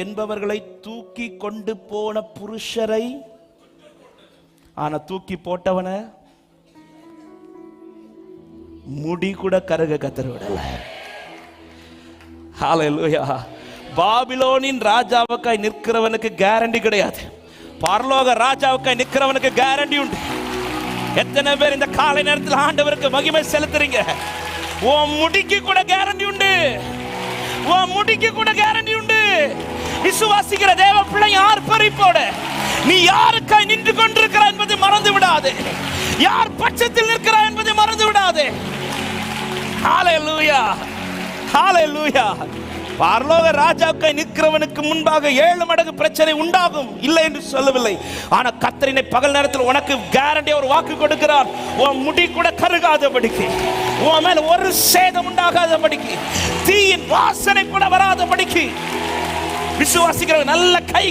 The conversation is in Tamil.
என்பவர்களை தூக்கி கொண்டு போன புருஷரை, ஆனா தூக்கி போட்டவன முடி கூட கருக கத்தர் விடல. ஹல்லேலூயா. பாபிலோனின் ராஜாவுக்காய் நிற்கிறவனுக்கு கேரண்டி கிடையாது, பரலோக ராஜாவுக்காய் நிற்கிறவனுக்கு கேரண்டி உண்டு. எத்தனை பேர் இந்த காலை நேரத்தில் ஆண்டவருக்கு மகிமை செலுத்துறீங்க? உன் முடிக்கு கூட கேரண்டி உண்டு, உன் முடிக்கு கூட கேரண்டி உண்டு. விசுவாசிக்கிற தேவ பிள்ளை ஆர்ப்பரிப்போட நீ யாருக்காய் நின்று கொண்டிருக்கிறாய் என்பதை மறந்து விடாதே, யார் பட்சத்தில் நிற்கிறாய் என்பதை மறந்து விடாதே. ஹல்லேலூயா, ஹல்லேலூயா. பரலோக ராஜாவுக்காய் நிற்கிறவனுக்கு முன்பாக 7 மடங்கு பிரச்சனை உண்டாகும், இல்லை என்று சொல்லவில்லை. ஆனா கர்த்தரினை பகல் நேரத்தில் உனக்கு கேரண்டி ஒரு வாக்கு கொடுக்கிறார். உன் முடி கூட கருகாதபடிக்கு, உன் மேல ஒரு சேதம் உண்டாகாதபடிக்கு, தீயின் வாசனை கூட வராதபடிக்கு விசுவாசிக்கிற நல்ல கை